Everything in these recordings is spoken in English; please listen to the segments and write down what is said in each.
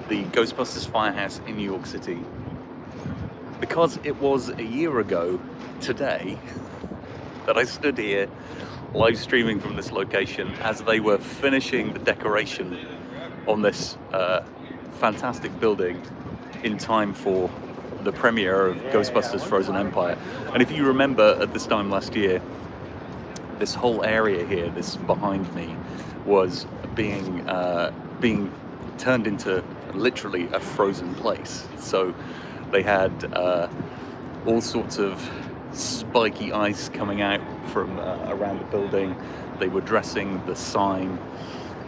the Ghostbusters Firehouse in New York City, because it was a year ago today that I stood here live streaming from this location as they were finishing the decoration on this fantastic building in time for the premiere of Ghostbusters Frozen Empire. And if you remember, at this time last year, this whole area here, this behind me, was being turned into literally a frozen place. So they had all sorts of spiky ice coming out from around the building. They were dressing the sign.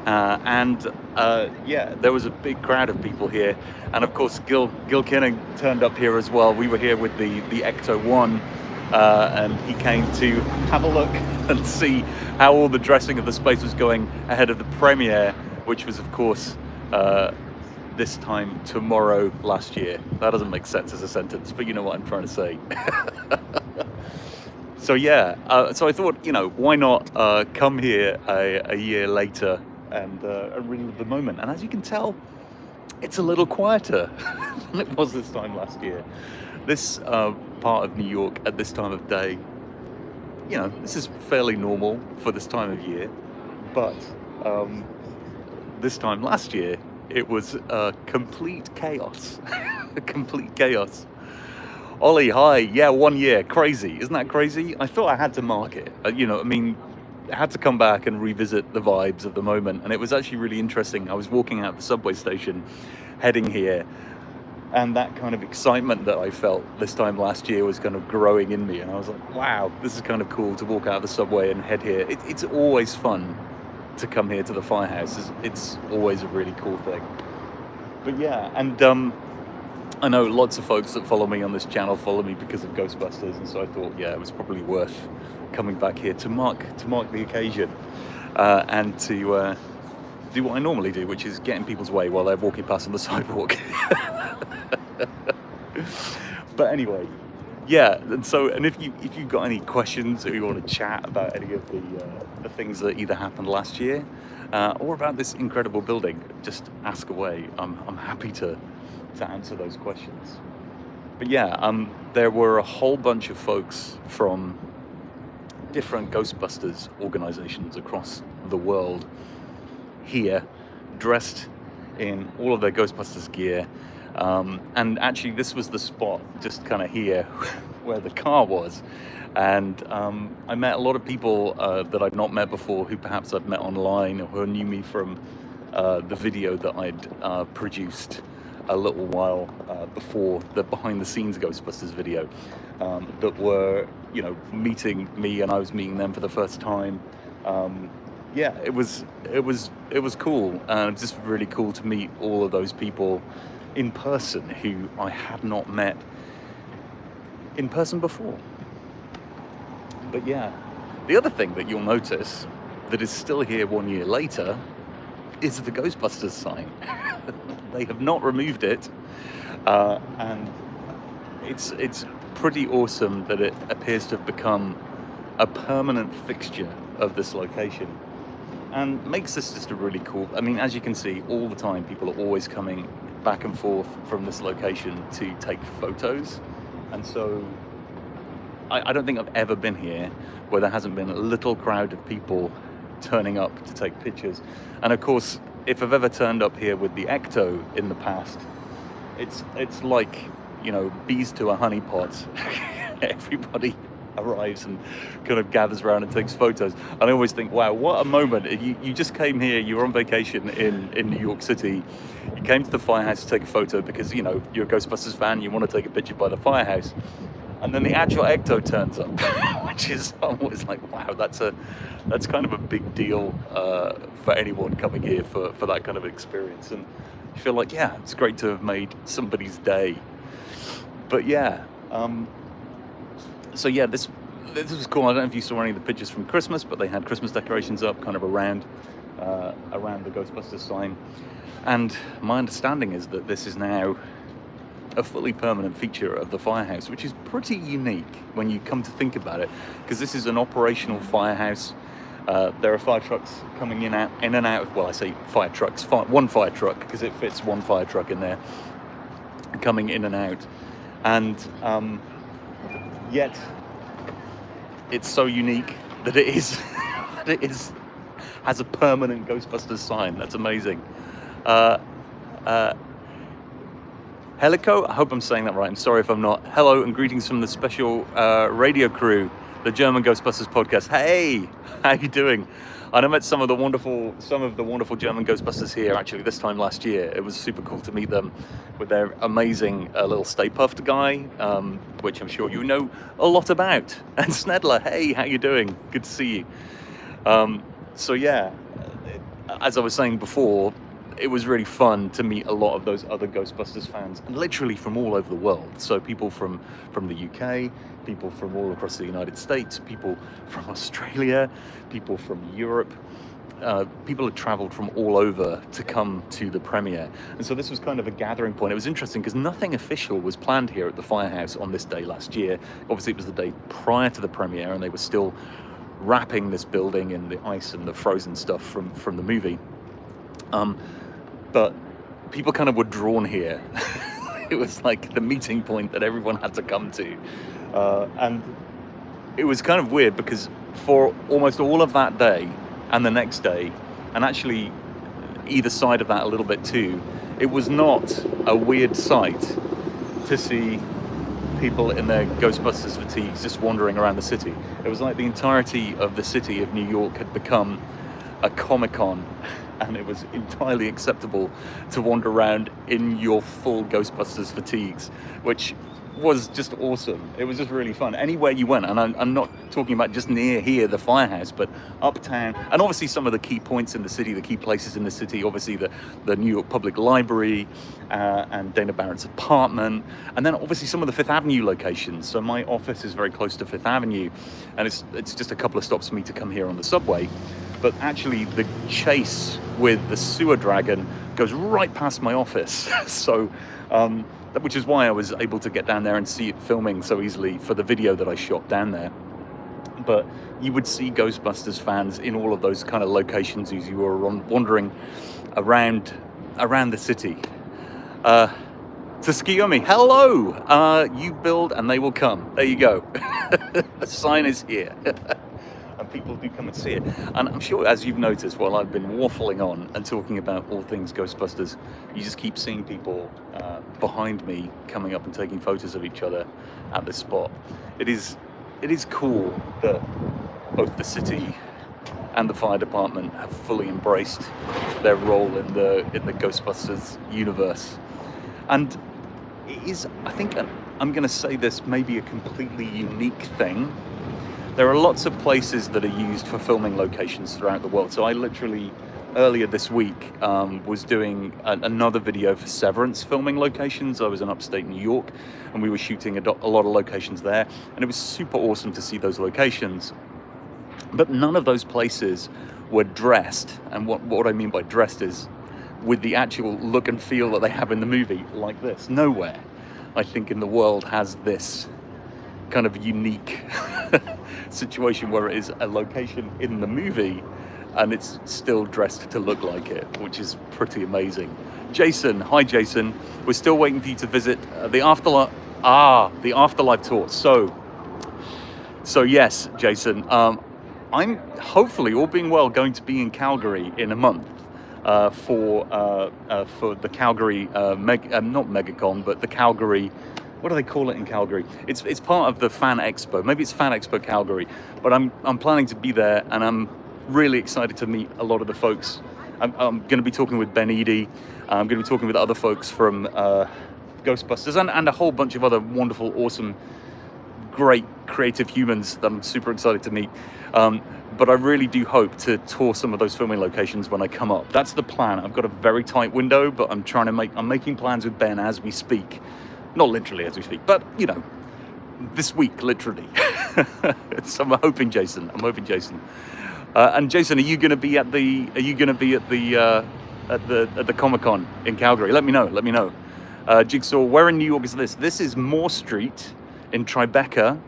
Yeah, there was a big crowd of people here, and of course Gil Kinning turned up here as well. We were here with the Ecto 1, and he came to have a look and see how all the dressing of the space was going ahead of the premiere, which was of course this time tomorrow last year. That doesn't make sense as a sentence, but you know what I'm trying to say. So yeah, so I thought, you know, why not come here a year later and relive the moment. And as you can tell, it's a little quieter than it was this time last year. This part of New York at this time of day, you know, this is fairly normal for this time of year, but this time last year, it was complete chaos. Complete chaos. Ollie, hi. Yeah, 1 year. Crazy. Isn't that crazy? I thought I had to mark it. You know, I mean, I had to come back and revisit the vibes of the moment. And it was actually really interesting. I was walking out the subway station, heading here, and that kind of excitement that I felt this time last year was kind of growing in me. And I was like, wow, this is kind of cool to walk out of the subway and head here. It's always fun to come here to the Firehouse. It's always a really cool thing. But yeah, and I know lots of folks that follow me on this channel follow me because of Ghostbusters, and so I thought, yeah, it was probably worth coming back here to mark the occasion, and to do what I normally do, which is get in people's way while they're walking past on the sidewalk. But anyway, yeah, and if you've got any questions or you want to chat about any of the things that either happened last year or about this incredible building, just ask away. I'm happy to answer those questions. But yeah, there were a whole bunch of folks from different Ghostbusters organizations across the world here, dressed in all of their Ghostbusters gear. And actually this was the spot just kind of here where the car was. And I met a lot of people that I'd not met before, who perhaps I'd met online or who knew me from the video that I'd produced a little while before the behind the scenes Ghostbusters video, that were, you know, meeting me and I was meeting them for the first time. Yeah, it was cool, and just really cool to meet all of those people in person who I had not met in person before. But yeah, the other thing that you'll notice that is still here 1 year later is the Ghostbusters sign. They have not removed it, and it's pretty awesome that it appears to have become a permanent fixture of this location, and makes this just a really cool. I mean, as you can see, all the time people are always coming back and forth from this location to take photos, and so I don't think I've ever been here where there hasn't been a little crowd of people turning up to take pictures. And of course, if I've ever turned up here with the Ecto in the past, it's like, you know, bees to a honeypot. Everybody arrives and kind of gathers around and takes photos. And I always think, wow, what a moment. You just came here, you were on vacation in New York City, you came to the Firehouse to take a photo because, you know, you're a Ghostbusters fan, you want to take a picture by the Firehouse. And then the actual Ecto turns up, which is always like, wow, that's kind of a big deal for anyone coming here for that kind of experience. And you feel like, yeah, it's great to have made somebody's day. But yeah, so yeah, this was cool. I don't know if you saw any of the pictures from Christmas, but they had Christmas decorations up kind of around the Ghostbusters sign. And my understanding is that this is now a fully permanent feature of the Firehouse, which is pretty unique when you come to think about it, because this is an operational Firehouse. There are fire trucks coming in and out of, well, I say fire trucks, one fire truck, because it fits one fire truck in there, coming in and out. And yet it's so unique that it is has a permanent Ghostbusters sign. That's amazing. Helico, I hope I'm saying that right. I'm sorry if I'm not. Hello and greetings from the special radio crew, the German Ghostbusters podcast. Hey, how you doing? And I met some of the wonderful German Ghostbusters here actually this time last year. It was super cool to meet them with their amazing little Stay Puft guy, which I'm sure you know a lot about. And Snedler, hey, how you doing? Good to see you. So yeah, as I was saying before, it was really fun to meet a lot of those other Ghostbusters fans, and literally from all over the world. So people from the UK, people from all across the United States, people from Australia, people from Europe. People had travelled from all over to come to the premiere. And so this was kind of a gathering point. It was interesting because nothing official was planned here at the Firehouse on this day last year. Obviously it was the day prior to the premiere and they were still wrapping this building in the ice and the frozen stuff from the movie. But people kind of were drawn here. It was like the meeting point that everyone had to come to. And it was kind of weird because for almost all of that day and the next day, and actually either side of that a little bit too, it was not a weird sight to see people in their Ghostbusters fatigues just wandering around the city. It was like the entirety of the city of New York had become a Comic-Con, and it was entirely acceptable to wander around in your full Ghostbusters fatigues, which was just awesome. It was just really fun. Anywhere you went, and I'm not talking about just near here, the Firehouse, but uptown, and obviously some of the key points in the city, the key places in the city, obviously the New York Public Library, and Dana Barrett's apartment, and then obviously some of the Fifth Avenue locations. So my office is very close to Fifth Avenue, and it's just a couple of stops for me to come here on the subway. But actually the chase with the sewer dragon goes right past my office. So, which is why I was able to get down there and see it filming so easily for the video that I shot down there. But you would see Ghostbusters fans in all of those kind of locations as you were wandering around the city. Tuskiomi, hello! You build and they will come. There you go. The sign is here. And people do come and see it. And I'm sure, as you've noticed, while I've been waffling on and talking about all things Ghostbusters, you just keep seeing people behind me coming up and taking photos of each other at this spot. It is cool that both the city and the fire department have fully embraced their role in the Ghostbusters universe. And it is, I think, I'm going to say this, maybe a completely unique thing. There are lots of places that are used for filming locations throughout the world. So I literally, earlier this week, was doing another video for Severance filming locations. I was in upstate New York, and we were shooting a lot of locations there. And it was super awesome to see those locations. But none of those places were dressed. And what I mean by dressed is with the actual look and feel that they have in the movie, like this. Nowhere, I think, in the world has this kind of unique situation where it is a location in the movie and it's still dressed to look like it, which is pretty amazing. Jason, hi Jason. We're still waiting for you to visit the Afterlife tour. So yes, Jason, I'm hopefully, all being well, going to be in Calgary in a month for the Calgary not MegaCon, but the Calgary. What do they call it in Calgary? It's part of the Fan Expo. Maybe it's Fan Expo Calgary. But I'm planning to be there, and I'm really excited to meet a lot of the folks. I'm going to be talking with Ben Eady. I'm going to be talking with other folks from Ghostbusters and a whole bunch of other wonderful, awesome, great creative humans that I'm super excited to meet. But I really do hope to tour some of those filming locations when I come up. That's the plan. I've got a very tight window, but I'm making plans with Ben as we speak. Not literally as we speak, but you know, this week literally. So I'm hoping Jason. And Jason, are you going to be at the Comic-Con in Calgary? Let me know. Jigsaw, where in New York is this? This is Moore Street in Tribeca.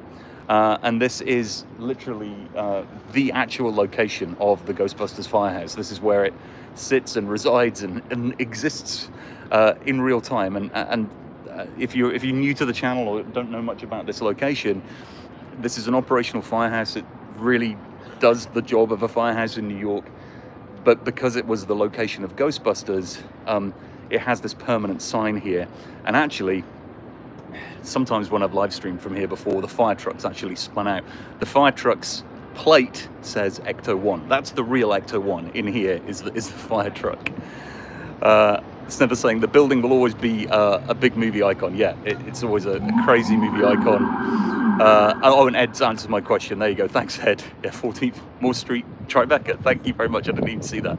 And this is literally the actual location of the Ghostbusters Firehouse. This is where it sits and resides and exists in real time. And if you're new to the channel or don't know much about this location, this is an operational firehouse. It really does the job of a firehouse in New York. But because it was the location of Ghostbusters, it has this permanent sign here. And actually, sometimes when I've live streamed from here before, the fire truck's actually spun out. The fire truck's plate says Ecto 1. That's the real Ecto 1. In here is the fire truck. It's never saying the building will always be a big movie icon. Yeah, it's always a crazy movie icon. Oh, and Ed's answered my question. There you go. Thanks, Ed. Yeah, 14th Moore Street, Tribeca. Thank you very much. I didn't even see that.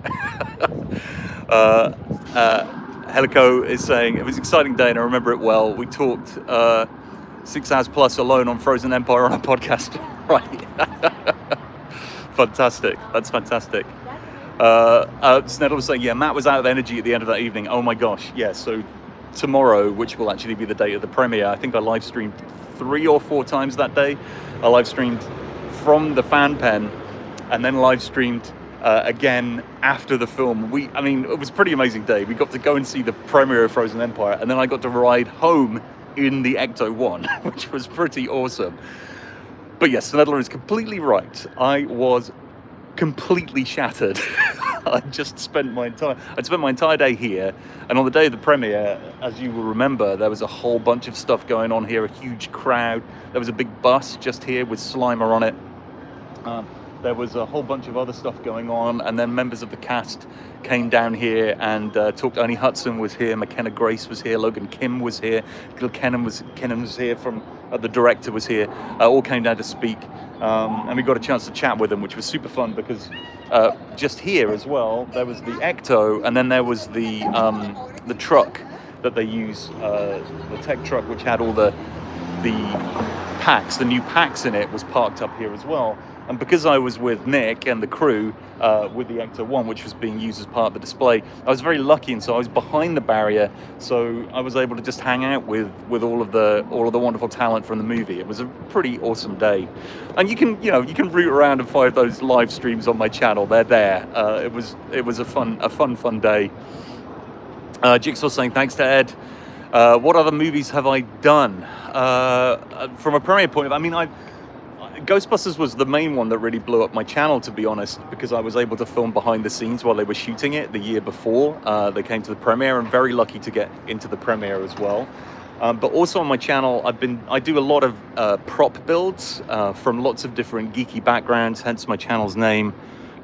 Helico is saying, it was an exciting day and I remember it well. We talked 6 hours plus alone on Frozen Empire on a podcast. Right. Fantastic. That's fantastic. Snedel was saying, yeah, Matt was out of energy at the end of that evening. Oh my gosh. Yeah, so tomorrow, which will actually be the date of the premiere, I think I live streamed 3 or 4 times that day. I live streamed from the fan pen and then live streamed again after the film. I mean, it was a pretty amazing day. We got to go and see the premiere of Frozen Empire, and then I got to ride home in the Ecto 1, which was pretty awesome. But yes, Snedler is completely right. I was completely shattered. I'd spent my entire day here, and on the day of the premiere, as you will remember, there was a whole bunch of stuff going on here, a huge crowd. There was a big bus just here with Slimer on it. There was a whole bunch of other stuff going on, and then members of the cast came down here and talked. Ernie Hudson was here, McKenna Grace was here, Logan Kim was here, Gil Kennan was here, from the director was here, all came down to speak, and we got a chance to chat with them, which was super fun because just here as well, there was the Ecto, and then there was the truck that they use, the tech truck, which had all the packs, the new packs in it, was parked up here as well. And because I was with Nick and the crew with the Ecto 1, which was being used as part of the display, I was very lucky, and so I was behind the barrier, so I was able to just hang out with all of the wonderful talent from the movie. It was a pretty awesome day, and you can root around and find those live streams on my channel. They're there. It was a fun day. Jigsaw saying thanks to Ed. What other movies have I done? From a premiere point of view, I mean, Ghostbusters was the main one that really blew up my channel, to be honest, because I was able to film behind the scenes while they were shooting it the year before they came to the premiere. I'm very lucky to get into the premiere as well. But also on my channel, I do a lot of prop builds from lots of different geeky backgrounds, hence my channel's name,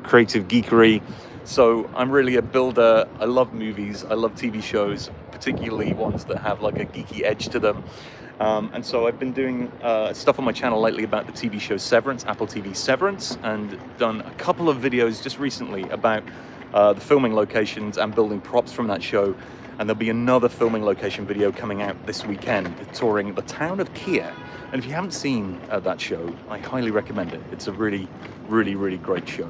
Creative Geekery. So I'm really a builder. I love movies, I love TV shows, particularly ones that have like a geeky edge to them. And so I've been doing stuff on my channel lately about the TV show Severance, Apple TV Severance, and done a couple of videos just recently about the filming locations and building props from that show. And there'll be another filming location video coming out this weekend, touring the town of Kia. And if you haven't seen that show, I highly recommend it. It's a really, really, really great show.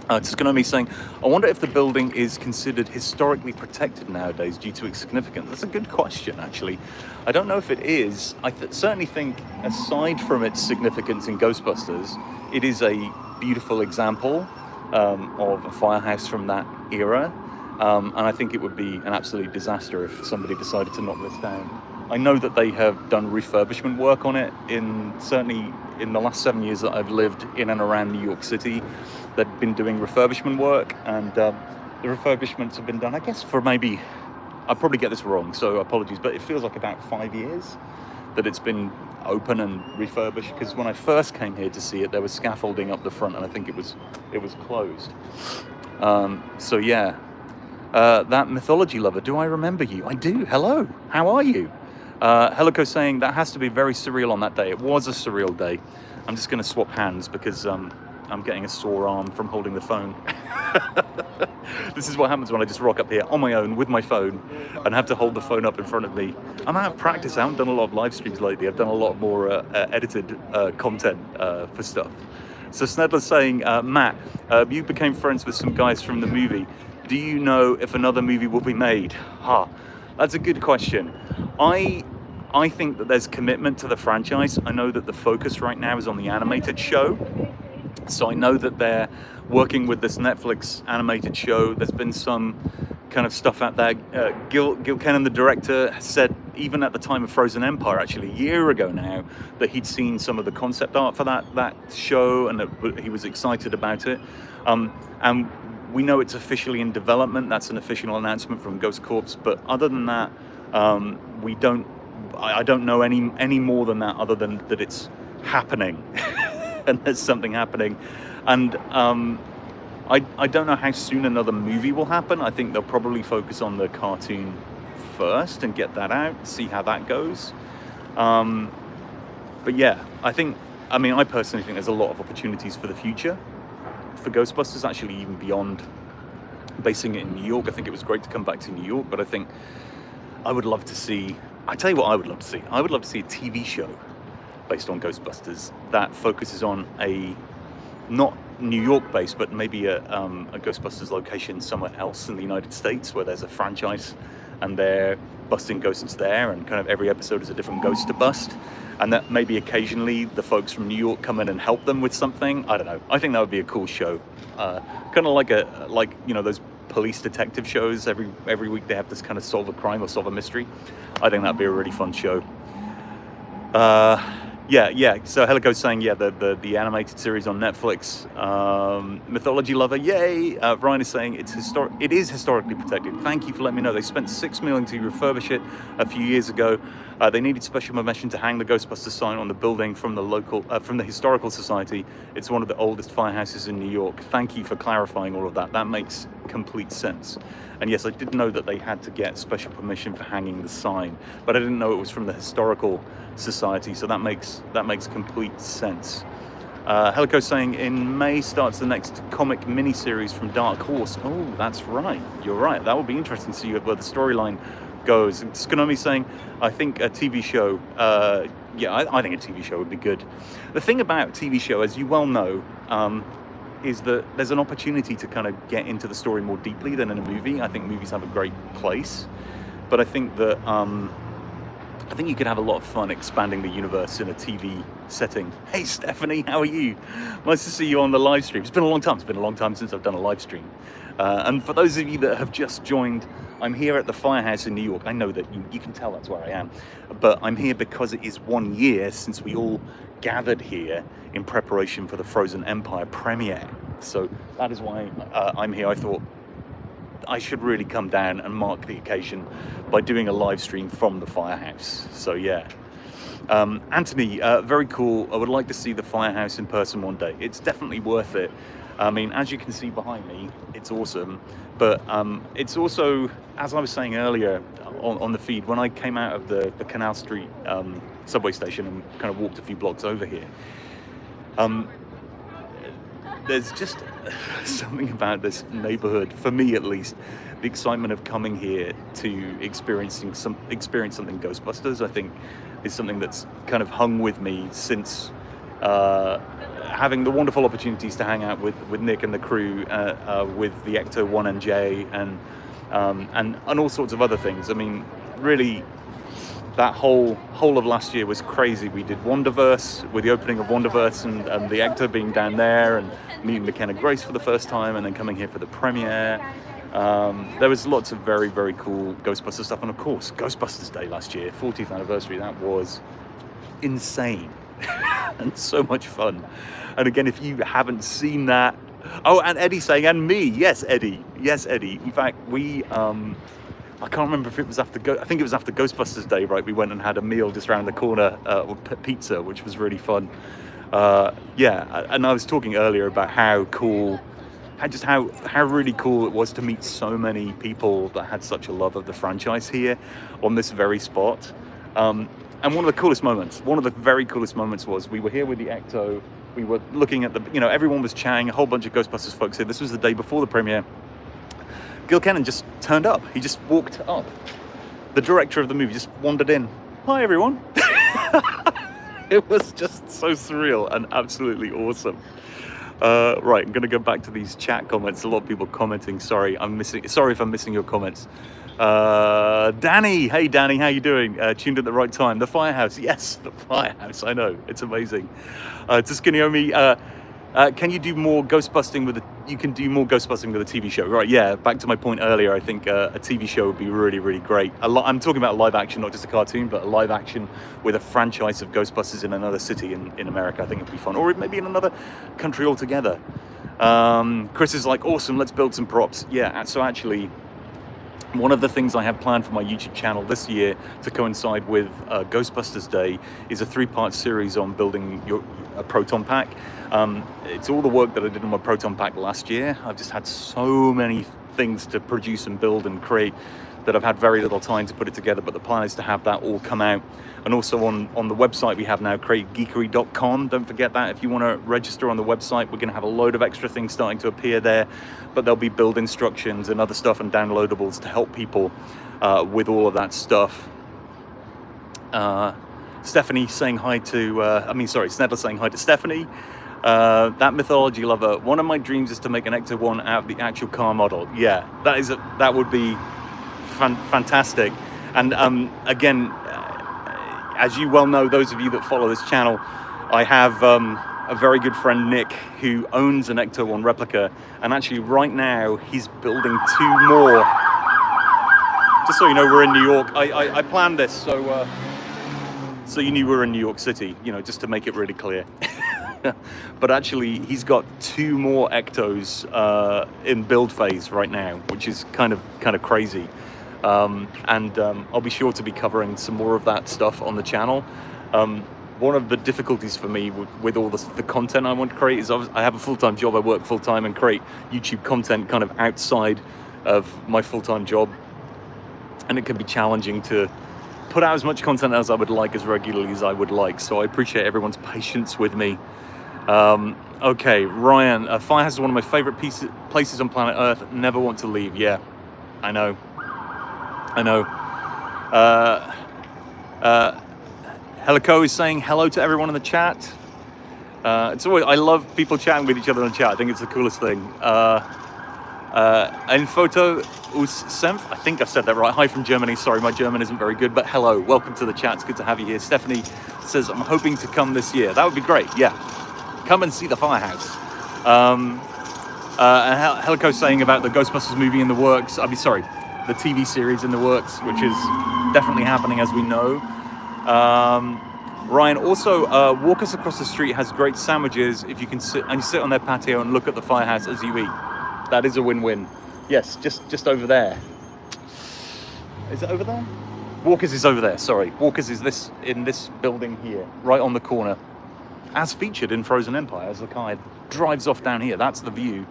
It's going to be saying, I wonder if the building is considered historically protected nowadays due to its significance. That's a good question, actually. I don't know if it is. I certainly think, aside from its significance in Ghostbusters, it is a beautiful example of a firehouse from that era. And I think it would be an absolute disaster if somebody decided to knock this down. I know that they have done refurbishment work on it, certainly in the last 7 years that I've lived in and around New York City. They've been doing refurbishment work, and the refurbishments have been done, I guess, for maybe, I'll probably get this wrong, so apologies, but it feels like about 5 years that it's been open and refurbished, because when I first came here to see it, there was scaffolding up the front, and I think it was closed. So yeah, that mythology lover, do I remember you? I do. Hello, how are you? Helico saying that has to be very surreal on that day. It was a surreal day. I'm just going to swap hands because I'm getting a sore arm from holding the phone. This is what happens when I just rock up here on my own with my phone and have to hold the phone up in front of me. I'm out of practice. I haven't done a lot of live streams lately. I've done a lot more edited content for stuff. So Snedler's saying, Matt, you became friends with some guys from the movie. Do you know if another movie will be made? That's a good question. I think that there's commitment to the franchise. I know that the focus right now is on the animated show. So I know that they're working with this Netflix animated show. There's been some kind of stuff out there. Gil Kennan, the director, said even at the time of Frozen Empire, actually a year ago now, that he'd seen some of the concept art for that show and that he was excited about it. And we know it's officially in development. That's an official announcement from Ghost Corps. But other than that, I don't know any more than that, other than that it's happening. And there's something happening, and I don't know how soon another movie will happen. I think they'll probably focus on the cartoon first and get that out, see how that goes. But yeah, I personally think there's a lot of opportunities for the future for Ghostbusters, actually even beyond basing it in New York. I think it was great to come back to New York, but I think I would love to see, I tell you what I would love to see. I would love to see a TV show based on Ghostbusters that focuses on a not New York based, but maybe a Ghostbusters location somewhere else in the United States where there's a franchise and they're busting ghosts there, and kind of every episode is a different ghost to bust, and that maybe occasionally the folks from New York come in and help them with something. I don't know. I think that would be a cool show, kind of like those police detective shows. Every week they have this kind of solve a crime or solve a mystery. I think that'd be a really fun show. Yeah. So Helico's saying, the animated series on Netflix. Mythology lover, yay! Ryan is saying it is historically protected. Thank you for letting me know. They spent $6 million to refurbish it a few years ago. They needed special permission to hang the Ghostbusters sign on the building from the Historical Society. It's one of the oldest firehouses in New York. Thank you for clarifying all of that. That makes complete sense. And yes, I did know that they had to get special permission for hanging the sign, but I didn't know it was from the Historical Society, so that makes complete sense. Helico saying in May starts the next comic miniseries from Dark Horse. Oh, that's right. You're right. That would be interesting to see where the storyline goes. Tsukunomi saying, I think a TV show. I think a TV show would be good. The thing about a TV show, as you well know, is that there's an opportunity to kind of get into the story more deeply than in a movie. I think movies have a great place, but I think that you could have a lot of fun expanding the universe in a TV setting. Hey Stephanie, how are you? Nice to see you on the live stream. It's been a long time. It's been a long time since I've done a live stream. And for those of you that have just joined, I'm here at the Firehouse in New York. I know that you can tell that's where I am, but I'm here because it is 1 year since we all gathered here in preparation for the Frozen Empire premiere. So that is why I'm here. I thought I should really come down and mark the occasion by doing a live stream from the Firehouse. So yeah. Anthony, very cool. I would like to see the Firehouse in person one day. It's definitely worth it. I mean, as you can see behind me, it's awesome. But it's also, as I was saying earlier on the feed, when I came out of the Canal Street subway station and kind of walked a few blocks over here, there's just something about this neighborhood, for me at least, the excitement of coming here to experience something Ghostbusters, I think, is something that's kind of hung with me since having the wonderful opportunities to hang out with Nick and the crew, with the Ecto-1NJ and all sorts of other things. I mean, really, that whole of last year was crazy. We did Wonderverse, with the opening of Wonderverse and the Ecto being down there, and meeting McKenna Grace for the first time, and then coming here for the premiere. There was lots of very, very cool Ghostbusters stuff, and of course, Ghostbusters Day last year, 40th anniversary, that was insane and so much fun. And again, if you haven't seen that, and Eddie saying, and me, yes, Eddie. In fact, we, I can't remember if it was I think it was after Ghostbusters Day, right? We went and had a meal just around the corner with pizza, which was really fun. And I was talking earlier about how cool, how really cool it was to meet so many people that had such a love of the franchise here on this very spot. And one of the very coolest moments was we were here with the Ecto. We were looking at everyone was chatting, a whole bunch of Ghostbusters folks here. This was the day before the premiere. Gil Kennan just turned up. He just walked up. The director of the movie just wandered in. Hi, everyone. It was just so surreal and absolutely awesome. Right, I'm going to go back to these chat comments. A lot of people commenting. Sorry if I'm missing your comments. Danny, hey Danny, how you doing? Tuned at the right time. The Firehouse, yes, the Firehouse. I know, it's amazing. Tuscaniomi, can you do more ghostbusting with you can do more ghostbusting with a TV show, right? Yeah. Back to my point earlier, I think a TV show would be really, really great. I'm talking about live action, not just a cartoon, but a live action with a franchise of Ghostbusters in another city in America. I think it'd be fun, or maybe in another country altogether. Chris is like, awesome. Let's build some props. Yeah. So actually, one of the things I have planned for my YouTube channel this year to coincide with Ghostbusters Day is a 3-part series on building a proton pack. It's all the work that I did on my proton pack last year. I've just had so many things to produce and build and create that I've had very little time to put it together, but the plan is to have that all come out. And also on the website we have now, creategeekery.com. Don't forget that if you want to register on the website. We're going to have a load of extra things starting to appear there, but there'll be build instructions and other stuff and downloadables to help people with all of that stuff. Stephanie saying hi to, Snedler saying hi to Stephanie. That mythology lover, one of my dreams is to make an Ecto 1 out of the actual car model. Yeah, that would be fantastic. And again, as you well know, those of you that follow this channel, I have a very good friend Nick who owns an Ecto 1 replica, and actually right now he's building 2 more. Just so you know, we're in New York. I planned this so you knew we're in New York City, just to make it really clear. But actually, he's got 2 more Ectos in build phase right now, which is kind of crazy. I'll be sure to be covering some more of that stuff on the channel. One of the difficulties for me with all the content I want to create is I have a full-time job. I work full-time and create YouTube content kind of outside of my full-time job, and it can be challenging to put out as much content as I would like, as regularly as I would like. So I appreciate everyone's patience with me. Okay, Ryan, Firehouse is one of my favorite places on planet Earth. Never want to leave. Yeah, I know. Helico is saying hello to everyone in the chat. I love people chatting with each other in the chat. I think it's the coolest thing. En photo us senf, I think I've said that right. Hi from Germany. Sorry, my German isn't very good, but hello, welcome to the chat. It's good to have you here. Stephanie says, I'm hoping to come this year. That would be great. Yeah, come and see the Firehouse. And Helico saying about the Ghostbusters movie in the works. The TV series in the works, which is definitely happening, as we know. Ryan, also, Walkers Across the Street has great sandwiches if you can sit on their patio and look at the Firehouse as you eat. That is a win-win. Yes, just over there. Is it over there? Walkers is over there, sorry. Walkers is in this building here, right on the corner. As featured in Frozen Empire, as the car drives off down here. That's the view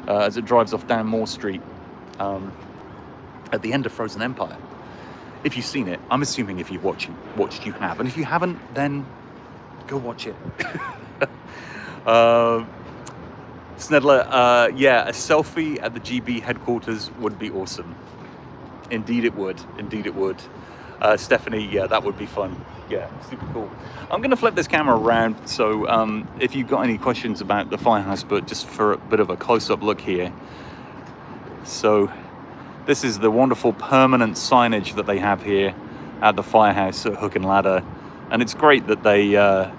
as it drives off down Moore Street. At the end of Frozen Empire. If you've seen it, I'm assuming if you've watched, you have. And if you haven't, then go watch it. Snedler, yeah, a selfie at the GB headquarters would be awesome. Indeed it would. Stephanie, yeah, that would be fun. Yeah, super cool. I'm going to flip this camera around, so if you've got any questions about the Firehouse, but just for a bit of a close-up look here. So this is the wonderful permanent signage that they have here at the Firehouse at Hook and Ladder, and it's great that they, that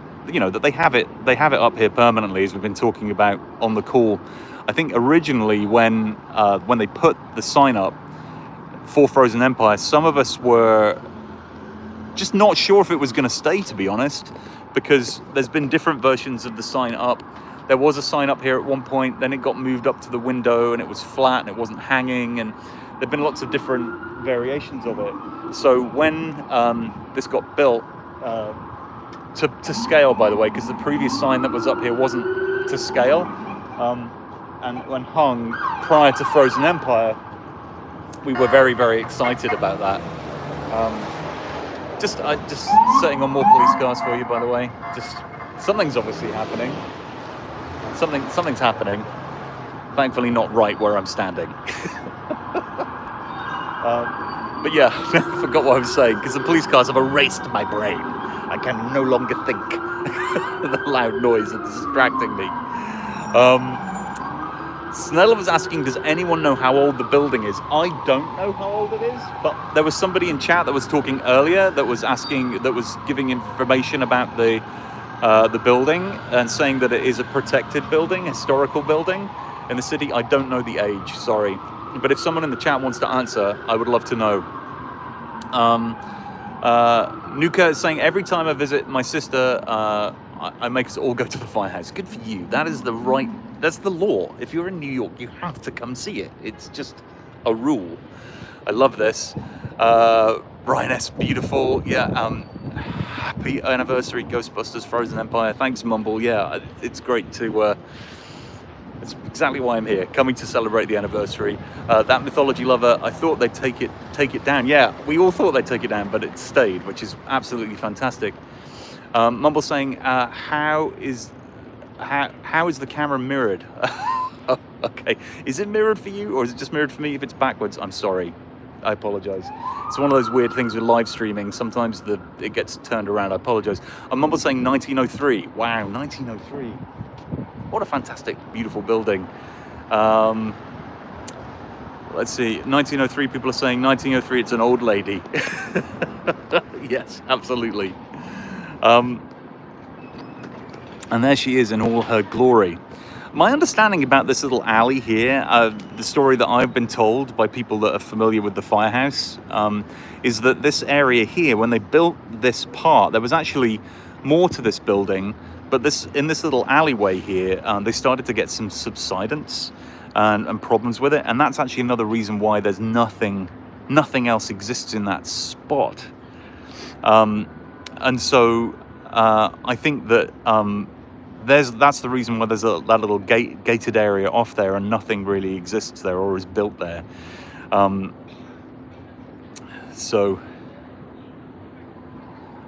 they have it up here permanently, as we've been talking about on the call. I think originally when they put the sign up for Frozen Empire, some of us were just not sure if it was going to stay, to be honest, because there's been different versions of the sign up. There was a sign up here at one point, then it got moved up to the window and it was flat and it wasn't hanging, and there've been lots of different variations of it. So when this got built, to scale, by the way, because the previous sign that was up here wasn't to scale, and when hung prior to Frozen Empire, we were very, very excited about that. Just setting on more police cars for you, by the way. Just something's obviously happening. Something's happening. Thankfully, not right where I'm standing. But yeah, I forgot what I was saying, because the police cars have erased my brain. I can no longer think. The loud noise is distracting me. Snella was asking, does anyone know how old the building is? I don't know how old it is, but there was somebody in chat that was talking earlier that was giving information about the building and saying that it is a protected building, historical building in the city. I don't know the age, sorry. But if someone in the chat wants to answer, I would love to know. Nuka is saying, every time I visit my sister, I make us all go to the Firehouse. Good for you. That's the law. If you're in New York, you have to come see it. It's just a rule. I love this. Ryan S, beautiful. Yeah, happy anniversary, Ghostbusters, Frozen Empire. Thanks, Mumble. Yeah, it's great to... That's exactly why I'm here, coming to celebrate the anniversary. That Mythology Lover, I thought they'd take it down. Yeah, we all thought they'd take it down, but it stayed, which is absolutely fantastic. Mumble saying, how is the camera mirrored? Oh, okay, is it mirrored for you, or is it just mirrored for me? If it's backwards, I'm sorry. I apologize. It's one of those weird things with live streaming. Sometimes it gets turned around. I apologize. Mumble saying 1903. Wow, 1903. What a fantastic, beautiful building. Let's see, 1903, people are saying 1903, it's an old lady. Yes, absolutely. And there she is in all her glory. My understanding about this little alley here, the story that I've been told by people that are familiar with the Firehouse, is that this area here, when they built this part, there was actually more to this building, but in this little alleyway here, they started to get some subsidence and problems with it, and that's actually another reason why there's nothing else exists in that spot. And so I think that that's the reason why there's that little gated area off there, and nothing really exists there or is built there.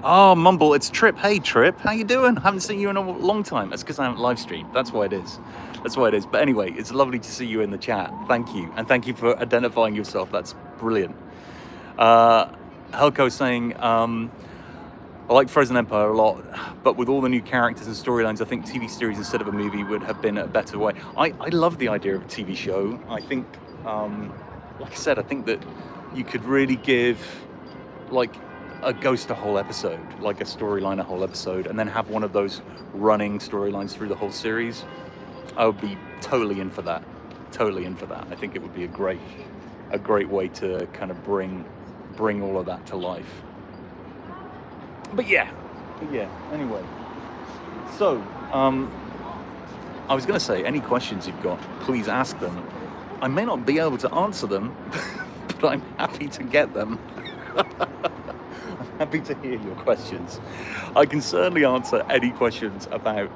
Oh, Mumble, it's Trip. Hey, Trip, how you doing? Haven't seen you in a long time. That's because I haven't live streamed. That's why it is. But anyway, it's lovely to see you in the chat. Thank you. And thank you for identifying yourself. That's brilliant. Helco saying, I like Frozen Empire a lot, but with all the new characters and storylines, I think TV series instead of a movie would have been a better way. I love the idea of a TV show. I think, like I said, I think that you could really give, like, a ghost a whole episode, like a storyline a whole episode, and then have one of those running storylines through the whole series. I would be totally in for that. I think it would be a great way to kind of bring all of that to life. But yeah, anyway. So, I was going to say, any questions you've got, please ask them. I may not be able to answer them, but I'm happy to get them. I'm happy to hear your questions. I can certainly answer any questions about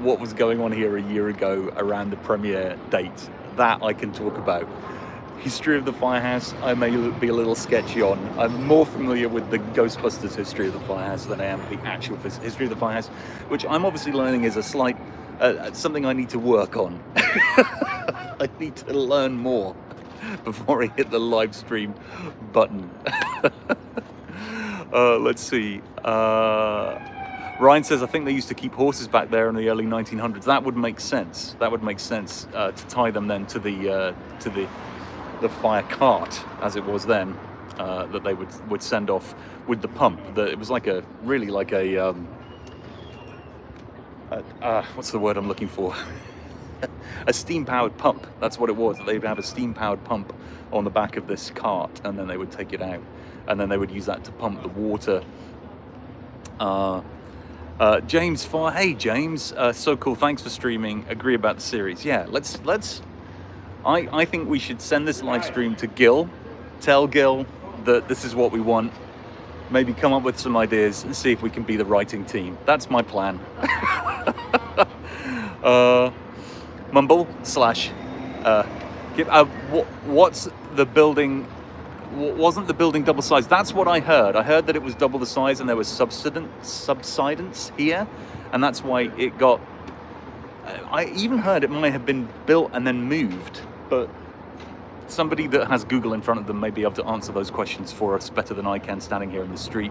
what was going on here a year ago around the premiere date. That I can talk about. History of the Firehouse, I may be a little sketchy on. I'm more familiar with the Ghostbusters history of the Firehouse than I am the actual history of the Firehouse, which I'm obviously learning is a slight, something I need to work on. I need to learn more before I hit the live stream button. Let's see. Ryan says, I think they used to keep horses back there in the early 1900s. That would make sense. To tie them then to the fire cart, as it was then, that they would send off with the pump. It was like what's the word I'm looking for? A steam-powered pump. That's what it was. They'd have a steam-powered pump on the back of this cart, and then they would take it out, and then they would use that to pump the water. James Farr, hey James, so cool. Thanks for streaming. Agree about the series. Yeah, let's. I think we should send this live stream to Gil. Tell Gil that this is what we want. Maybe come up with some ideas and see if we can be the writing team. That's my plan. Mumble slash. What's the building? Wasn't the building double sized? That's what I heard. I heard that it was double the size and there was subsidence here, and that's why it got. I even heard it might have been built and then moved, but somebody that has Google in front of them may be able to answer those questions for us better than I can standing here in the street.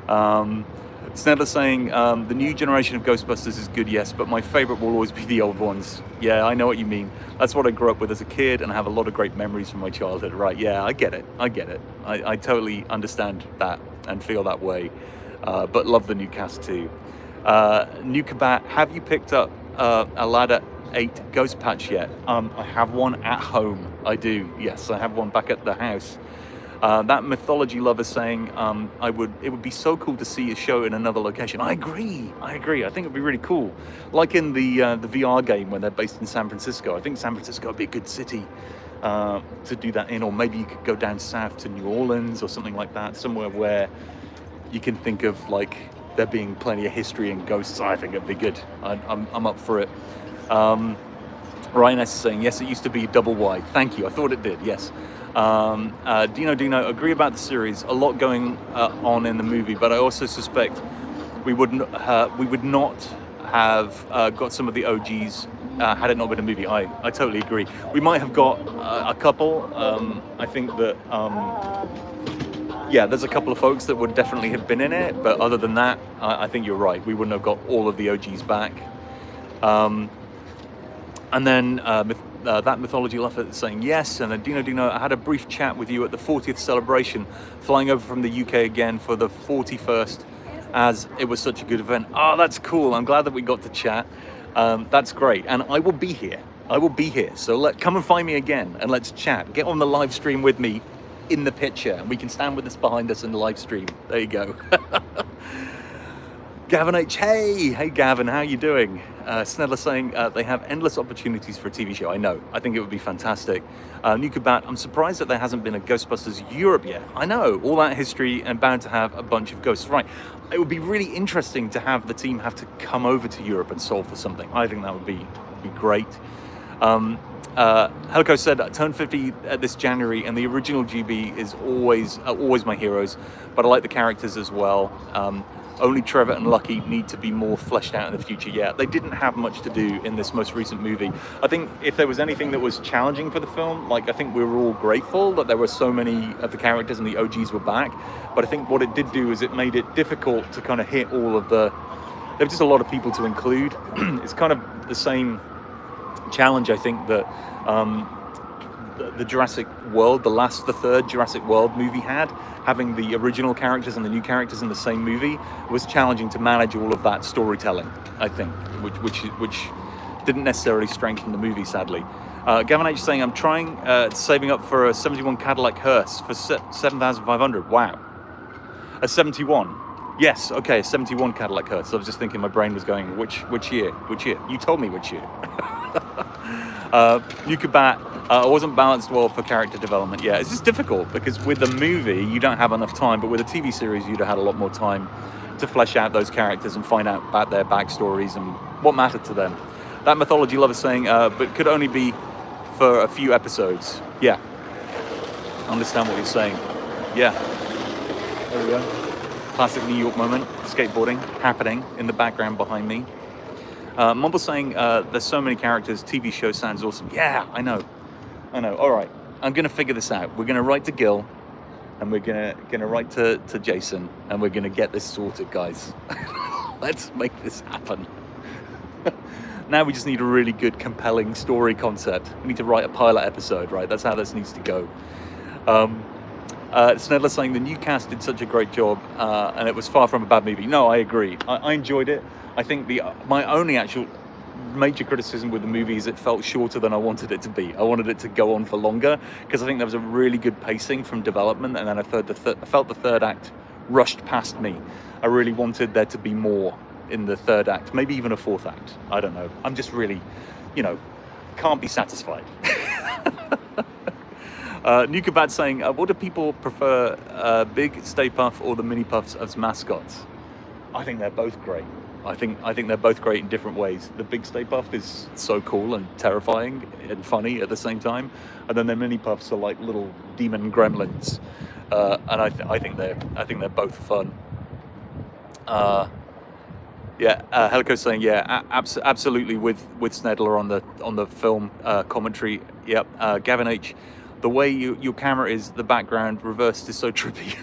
Snedler saying, the new generation of Ghostbusters is good, yes, but my favorite will always be the old ones. Yeah, I know what you mean. That's what I grew up with as a kid and I have a lot of great memories from my childhood. Right, yeah, I get it. I totally understand that and feel that way, but love the new cast too. New Kabat, have you picked up a Ladder 8 Ghost Patch yet? I have one at home. I do, yes, I have one back at the house. That mythology lover saying, it would be so cool to see a show in another location. I agree. I think it'd be really cool. Like in the VR game when they're based in San Francisco. I think San Francisco would be a good city to do that in, or maybe you could go down south to New Orleans or something like that, somewhere where you can think of like there being plenty of history and ghosts. I think it'd be good. I'm up for it. Ryan S is saying, yes, it used to be double wide. Thank you. I thought it did. Yes. Dino, agree about the series. A lot going on in the movie, but I also suspect we would not have got some of the OGs had it not been a movie. I totally agree. We might have got a couple. I think that yeah, there's a couple of folks that would definitely have been in it, but other than that, I think you're right. We wouldn't have got all of the OGs back. And then that mythology lover saying yes, and then Dino, I had a brief chat with you at the 40th celebration, flying over from the UK again for the 41st, as it was such a good event. Oh, that's cool. I'm glad that we got to chat. That's great, and I will be here. So come and find me again, and let's chat. Get on the live stream with me in the picture, and we can stand with this behind us in the live stream. There you go. Gavin H, hey Gavin, how you doing? Snedler saying they have endless opportunities for a TV show. I know, I think it would be fantastic. Nukabat, I'm surprised that there hasn't been a Ghostbusters Europe yet. I know, all that history and bound to have a bunch of ghosts. Right, it would be really interesting to have the team have to come over to Europe and solve for something. I think that would be great. Helco said, turned 50 this January, and the original GB is always my heroes, but I like the characters as well. Only Trevor and Lucky need to be more fleshed out in the future. Yeah, they didn't have much to do in this most recent movie. I think if there was anything that was challenging for the film, like I think we were all grateful that there were so many of the characters and the OGs were back. But I think what it did do is it made it difficult to kind of hit all of the... There were just a lot of people to include. It's kind of the same challenge, I think, that the Jurassic World, the third Jurassic World movie had. Having the original characters and the new characters in the same movie was challenging to manage all of that storytelling, I think, which didn't necessarily strengthen the movie, sadly. Gavin H saying, I'm trying saving up for a 71 Cadillac hearse for 7,500. Wow. A 71. Yes, okay, a 71 Cadillac hearse. I was just thinking, my brain was going, which year? You told me which year. Nukabat, I wasn't balanced well for character development. Yeah, it's just difficult because with a movie you don't have enough time, but with a TV series you'd have had a lot more time to flesh out those characters and find out about their backstories and what mattered to them. That mythology lover saying, but could only be for a few episodes. Yeah, I understand what you're saying. Yeah, there we go. Classic New York moment, skateboarding happening in the background behind me. Mumble saying, there's so many characters, TV show sounds awesome. Yeah, I know. All right, I'm going to figure this out. We're going to write to Gil, and we're going to write to Jason, and we're going to get this sorted, guys. Let's make this happen. Now we just need a really good, compelling story concept. We need to write a pilot episode, right? That's how this needs to go. Snedler saying, the new cast did such a great job, and it was far from a bad movie. No, I agree. I enjoyed it. I think my only actual major criticism with the movie is it felt shorter than I wanted it to be. I wanted it to go on for longer because I think there was a really good pacing from development, and then I felt the third act rushed past me. I really wanted there to be more in the third act, maybe even a fourth act. I don't know. I'm just really, can't be satisfied. Nukabat saying, what do people prefer, Big Stay Puft or the Mini Puffs as mascots? I think they're both great. I think they're both great in different ways. The Big Stay Puft is so cool and terrifying and funny at the same time, and then the Mini Puffs are like little demon gremlins, and I think they're both fun. Helico saying, yeah, absolutely with Snedler on the film commentary. Yep, Gavin H, the way your camera is, the background reversed is so trippy.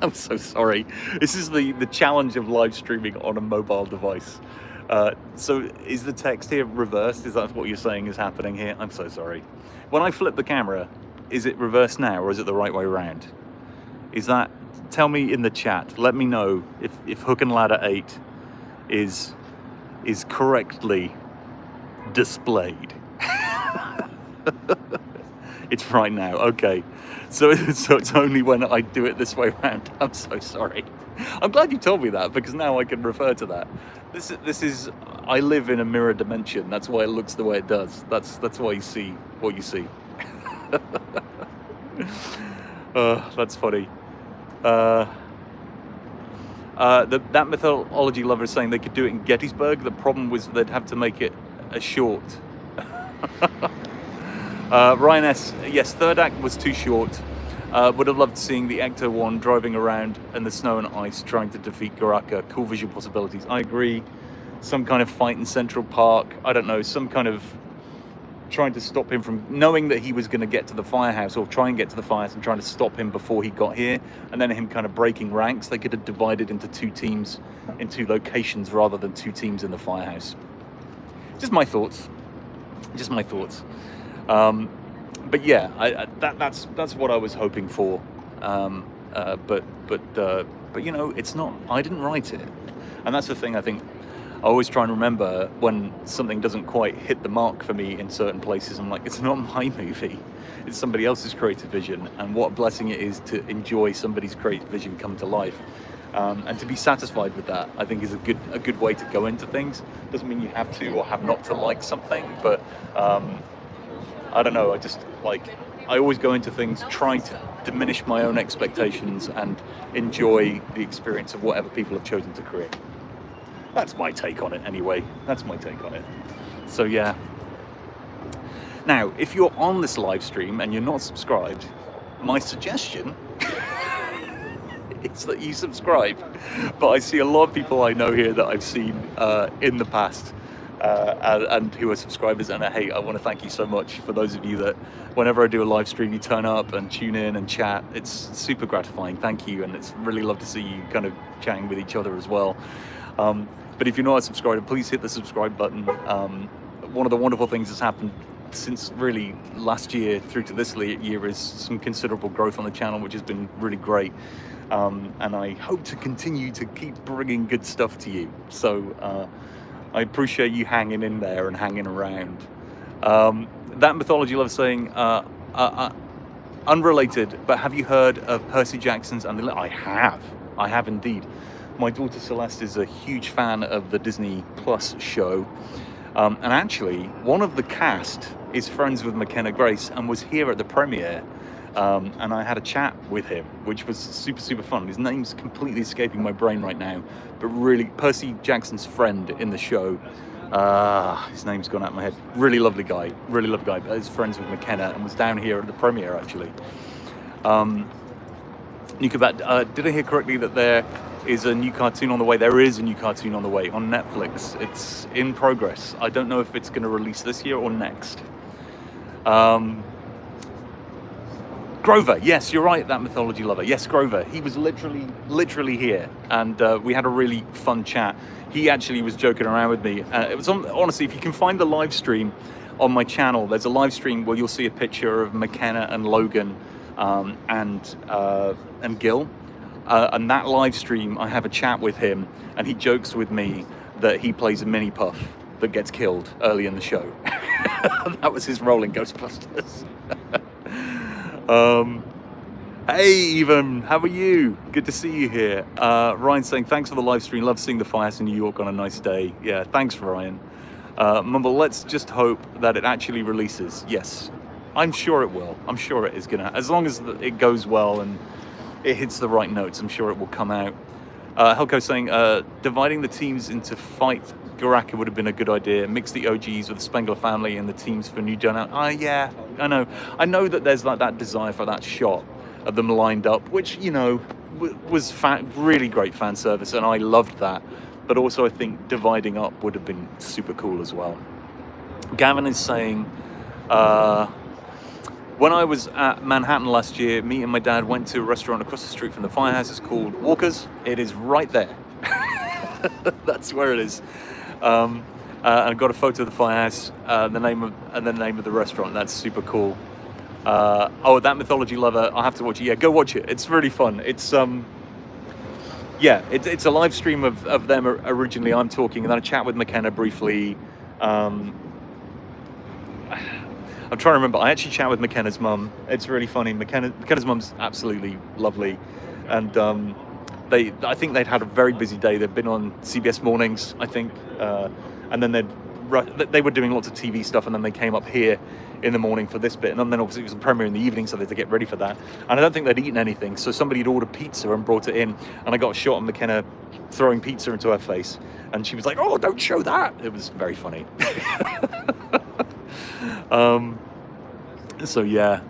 I'm so sorry. This is the challenge of live streaming on a mobile device. So is the text here reversed? Is that what you're saying is happening here? I'm so sorry. When I flip the camera, is it reversed now, or is it the right way around? Is that, tell me in the chat, let me know if Hook and Ladder 8 is correctly displayed. It's right now, okay. So it's only when I do it this way around. I'm so sorry. I'm glad you told me that, because now I can refer to that. This is I live in a mirror dimension. That's why it looks the way it does. That's why you see what you see. That's funny. That mythology lover is saying they could do it in Gettysburg. The problem was they'd have to make it a short. Ryan S. Yes, third act was too short. Would have loved seeing the Ecto one driving around in the snow and ice trying to defeat Goraka. Cool visual possibilities. I agree. Some kind of fight in Central Park. I don't know. Some kind of trying to stop him from knowing that he was going to get to the firehouse, or try and get to the firehouse, and trying to stop him before he got here, and then him kind of breaking ranks. They could have divided into two teams in two locations rather than two teams in the firehouse. Just my thoughts. Just my thoughts. But yeah, that's what I was hoping for. But you know, it's not. I didn't write it, and that's the thing. I think I always try and remember when something doesn't quite hit the mark for me in certain places. I'm like, it's not my movie, it's somebody else's creative vision, and what a blessing it is to enjoy somebody's creative vision come to life, and to be satisfied with that. I think is a good way to go into things. Doesn't mean you have to or have not to like something, but I don't know. I always go into things trying to diminish my own expectations and enjoy the experience of whatever people have chosen to create. That's my take on it anyway. That's my take on it. So yeah. Now, if you're on this live stream and you're not subscribed, my suggestion is that you subscribe. But I see a lot of people I know here that I've seen in the past and who are subscribers, and hey, I want to thank you so much for those of you that whenever I do a live stream you turn up and tune in and chat. It's super gratifying. Thank you, and it's really love to see you kind of chatting with each other as well. But if you're not a subscriber, please hit the subscribe button. One of the wonderful things that's happened since really last year through to this year is some considerable growth on the channel, which has been really great. And I hope to continue to keep bringing good stuff to you. So I appreciate you hanging in there and hanging around. That mythology lover saying, unrelated, but have you heard of Percy Jackson's and the... I have indeed. My daughter Celeste is a huge fan of the Disney Plus show. And actually, one of the cast is friends with McKenna Grace and was here at the premiere. And I had a chat with him, which was super, super fun. His name's completely escaping my brain right now, but really, Percy Jackson's friend in the show, his name's gone out of my head. Really lovely guy, but he's friends with McKenna and was down here at the premiere, actually. Did I hear correctly that there is a new cartoon on the way? There is a new cartoon on the way on Netflix. It's in progress. I don't know if it's going to release this year or next. Grover, yes, you're right, that mythology lover. Yes, Grover, he was literally here, and we had a really fun chat. He actually was joking around with me. It was honestly, if you can find the live stream on my channel, there's a live stream where you'll see a picture of McKenna and Logan and Gil. And that live stream, I have a chat with him, and he jokes with me that he plays a mini puff that gets killed early in the show. That was his role in Ghostbusters. Hey, Even, how are you? Good to see you here. Ryan saying, thanks for the live stream. Love seeing the firehouse in New York on a nice day. Yeah, thanks, Ryan. Mumble, let's just hope that it actually releases. Yes, I'm sure it will. I'm sure it is gonna, as long as it goes well and it hits the right notes, I'm sure it will come out. Helco saying, dividing the teams into fight Goraka would have been a good idea. Mix the OGs with the Spengler family and the teams for New Dawn. Yeah, I know. I know that there's like that desire for that shot of them lined up, which, you know, was really great fan service, and I loved that. But also I think dividing up would have been super cool as well. Gavin is saying, When I was at Manhattan last year, me and my dad went to a restaurant across the street from the Firehouse. It's called Walker's. It is right there. That's where it is. And I got a photo of the Firehouse, the name of the restaurant. That's super cool. That Mythology Lover, I'll have to watch it. Yeah, go watch it. It's really fun. It's it's a live stream of them originally. I'm talking, and then I chat with McKenna briefly. I'm trying to remember. I actually chat with McKenna's mum. It's really funny. McKenna's mum's absolutely lovely, and I think they'd had a very busy day. They've been on CBS Mornings, I think, and then they were doing lots of TV stuff, and then they came up here in the morning for this bit, and then obviously it was a premiere in the evening, so they had to get ready for that. And I don't think they'd eaten anything, so somebody had ordered pizza and brought it in, and I got a shot of McKenna throwing pizza into her face, and she was like, "Oh, don't show that!" It was very funny. So yeah,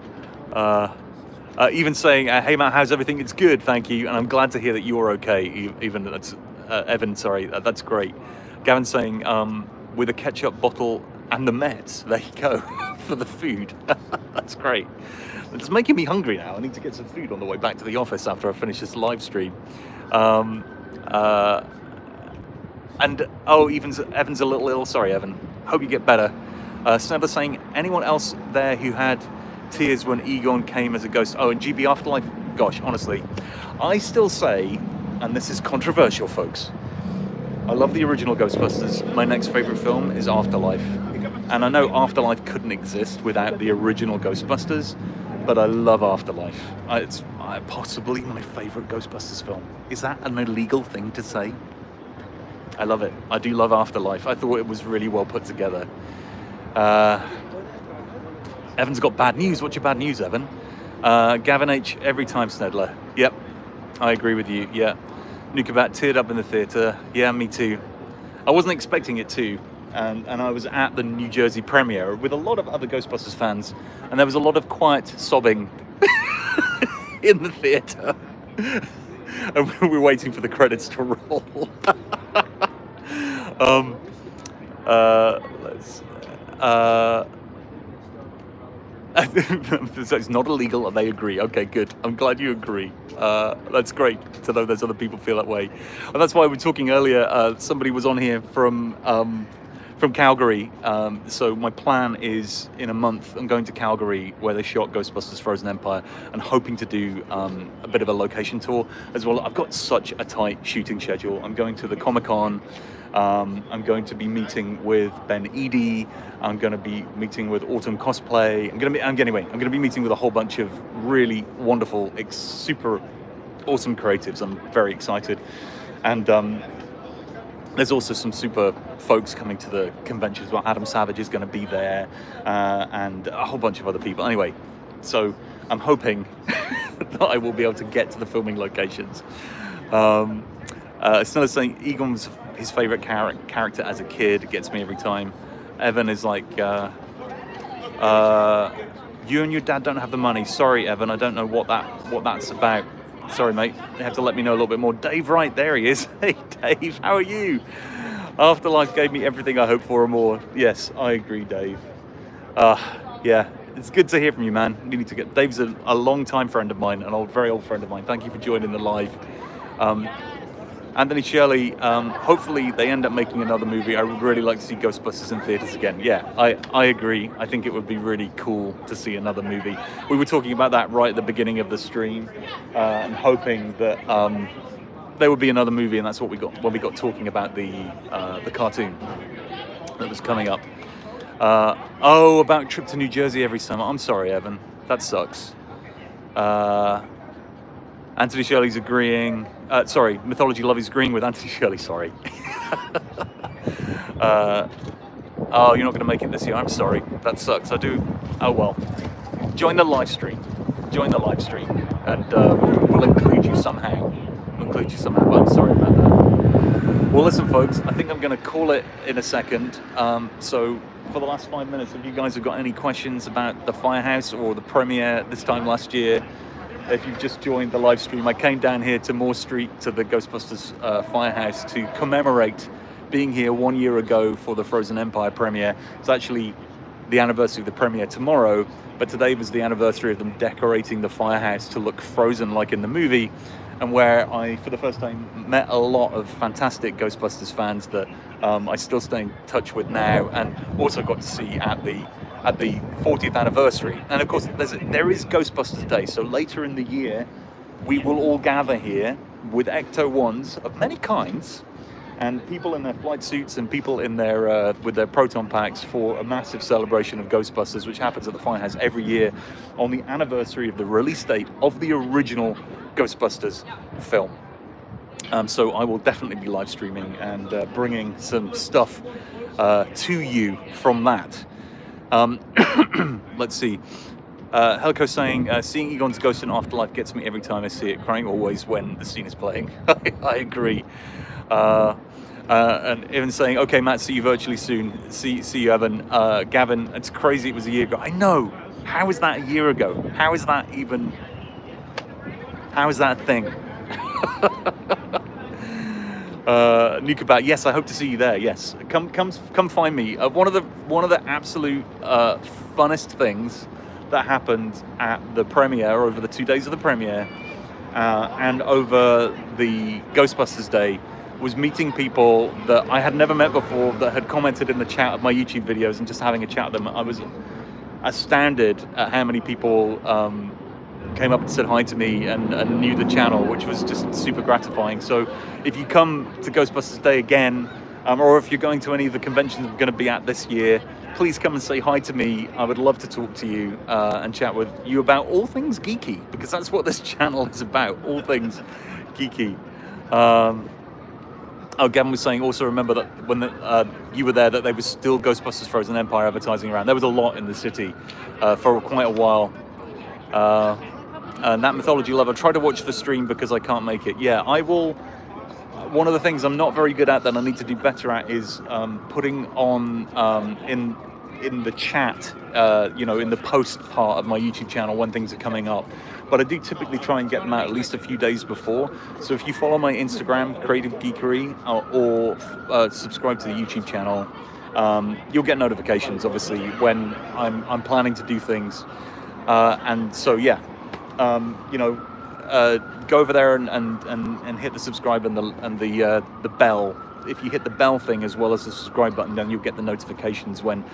even saying, "Hey Matt, how's everything?" It's good, thank you, and I'm glad to hear that you're okay. Even that's Evan, sorry, that's great. Gavin saying, with a ketchup bottle and the Mets. There you go for the food. That's great. It's making me hungry now. I need to get some food on the way back to the office after I finish this live stream. Evan's a little ill. Sorry, Evan. Hope you get better. Snedler saying, anyone else there who had tears when Egon came as a ghost? Oh, and GB Afterlife? Gosh, honestly, I still say, and this is controversial, folks, I love the original Ghostbusters. My next favourite film is Afterlife. And I know Afterlife couldn't exist without the original Ghostbusters, but I love Afterlife. It's possibly my favourite Ghostbusters film. Is that an illegal thing to say? I love it. I do love Afterlife. I thought it was really well put together. Evan's got bad news. What's your bad news, Evan? Gavin H, every time, Snedler. Yep, I agree with you. Yeah. Nukabat teared up in the theatre. Yeah, me too. I wasn't expecting it to. And I was at the New Jersey premiere with a lot of other Ghostbusters fans, and there was a lot of quiet sobbing in the theatre. And we were waiting for the credits to roll. So it's not illegal, and they agree. Okay, good. I'm glad you agree. That's great to know there's other people feel that way. And that's why we were talking earlier. Somebody was on here from Calgary. So my plan is in a month, I'm going to Calgary where they shot Ghostbusters Frozen Empire, and hoping to do a bit of a location tour as well. I've got such a tight shooting schedule. I'm going to the Comic-Con. I'm going to be meeting with Ben Eady. I'm going to be meeting with Autumn Cosplay. I'm going to be meeting with a whole bunch of really wonderful, super awesome creatives. I'm very excited. And there's also some super folks coming to the convention as well. Adam Savage is going to be there, and a whole bunch of other people. Anyway, so I'm hoping that I will be able to get to the filming locations. Snella saying Egon was his favourite character as a kid. It gets me every time. Evan is like, you and your dad don't have the money. Sorry, Evan, I don't know what that's about. Sorry, mate. You have to let me know a little bit more. Dave Wright, there he is. Hey, Dave, how are you? Afterlife gave me everything I hoped for and more. Yes, I agree, Dave. Yeah, it's good to hear from you, man. You need to get. Dave's a long-time friend of mine, very old friend of mine. Thank you for joining the live. Anthony Shirley, hopefully they end up making another movie. I would really like to see Ghostbusters in theaters again. Yeah, I agree. I think it would be really cool to see another movie. We were talking about that right at the beginning of the stream, and hoping that there would be another movie, and that's what we got when we got talking about the cartoon that was coming up. About trip to New Jersey every summer. I'm sorry, Evan. That sucks. Anthony Shirley's agreeing. Mythology Love is agreeing with Anthony Shirley. Sorry. You're not going to make it this year. I'm sorry. That sucks. I do. Oh well. Join the live stream, and we'll include you somehow. But I'm sorry about that. Well, listen, folks. I think I'm going to call it in a second. So for the last 5 minutes, if you guys have got any questions about the Firehouse or the premiere this time last year. If you've just joined the live stream, I came down here to Moore Street to the Ghostbusters Firehouse to commemorate being here 1 year ago for the Frozen Empire premiere. It's actually the anniversary of the premiere tomorrow, but today was the anniversary of them decorating the Firehouse to look frozen like in the movie, and where I, for the first time, met a lot of fantastic Ghostbusters fans that I still stay in touch with now, and also got to see at the 40th anniversary. And of course, there is Ghostbusters Day, so later in the year, we will all gather here with Ecto-1s of many kinds, and people in their flight suits and people in their with their proton packs for a massive celebration of Ghostbusters, which happens at the Firehouse every year on the anniversary of the release date of the original Ghostbusters film. So I will definitely be live streaming and bringing some stuff to you from that. Let's see. Helco saying, seeing Egon's ghost in Afterlife gets me every time I see it, crying always when the scene is playing. I agree. And Evan saying, okay, Matt, see you virtually soon. See you, Evan. Gavin, it's crazy it was a year ago. I know. How is that a year ago? How is that even... How is that a thing? Nukabat, yes, I hope to see you there. Yes, come find me. One of the absolute funnest things that happened at the premiere, over the 2 days of the premiere, and over the Ghostbusters Day, was meeting people that I had never met before, that had commented in the chat of my YouTube videos, and just having a chat with them. I was astounded at how many people came up and said hi to me and knew the channel, which was just super gratifying. So if you come to Ghostbusters Day again, or if you're going to any of the conventions I'm going to be at this year, please come and say hi to me. I would love to talk to you and chat with you about all things geeky, because that's what this channel is about, all things geeky. Oh, Gavin was saying, also remember that when you were there, that there was still Ghostbusters Frozen Empire advertising around. There was a lot in the city for quite a while. And that Mythology Lover, try to watch the stream because I can't make it. Yeah, I will. One of the things I'm not very good at that I need to do better at is putting on in the chat, in the post part of my YouTube channel when things are coming up. But I do typically try and get them out at least a few days before. So if you follow my Instagram, Creative Geekery, or subscribe to the YouTube channel, you'll get notifications, obviously, when I'm planning to do things. And so, yeah, go over there and hit the subscribe and the bell. If you hit the bell thing as well as the subscribe button, then you'll get the notifications when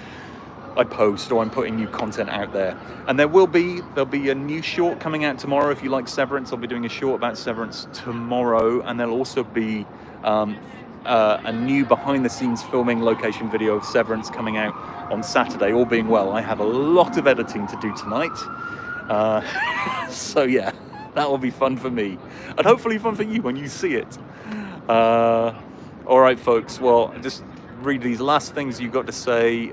I post or I'm putting new content out there. And there'll be a new short coming out tomorrow. If you like Severance, I'll be doing a short about Severance tomorrow, and there'll also be a new behind-the-scenes filming location video of Severance coming out on Saturday. All being well, I have a lot of editing to do tonight, so yeah, that will be fun for me, and hopefully fun for you when you see it. All right, folks. Well, just read these last things you got to say.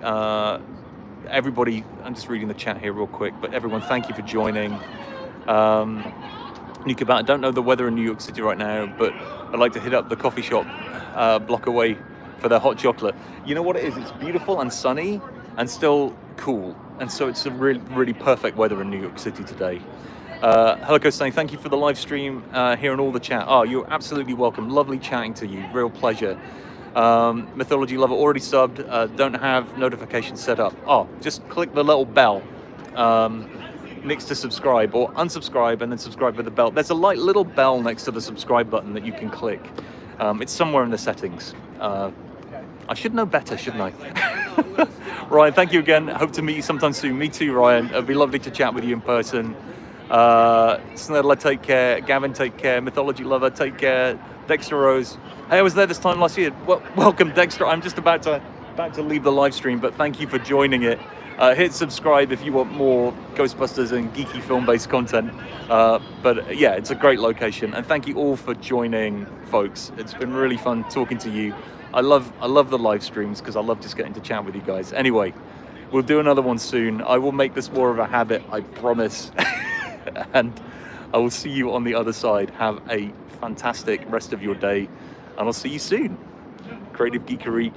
Everybody, I'm just reading the chat here real quick, but everyone, thank you for joining. Nukabat, I don't know the weather in New York City right now, but I'd like to hit up the coffee shop block away for their hot chocolate. You know what it is? It's beautiful and sunny and still cool. And so it's a really, really perfect weather in New York City today. Hello, saying thank you for the live stream here and all the chat. Oh, you're absolutely welcome. Lovely chatting to you. Real pleasure. Mythology Lover already subbed. Don't have notifications set up. Oh, just click the little bell next to subscribe, or unsubscribe and then subscribe with the bell. There's a little bell next to the subscribe button that you can click. It's somewhere in the settings. I should know better, shouldn't I? Ryan, thank you again. Hope to meet you sometime soon. Me too, Ryan. It'd be lovely to chat with you in person. Snedler, take care. Gavin, take care. Mythology Lover, take care. Dexter Rose. Hey, I was there this time last year. Welcome, Dexter. I'm just about to leave the live stream, but thank you for joining it. Hit subscribe if you want more Ghostbusters and geeky film-based content. But yeah, it's a great location, and thank you all for joining, folks. It's been really fun talking to you. I love the live streams because I love just getting to chat with you guys. Anyway, we'll do another one soon. I will make this more of a habit, I promise. And I will see you on the other side. Have a fantastic rest of your day, and I'll see you soon. Creative Geekery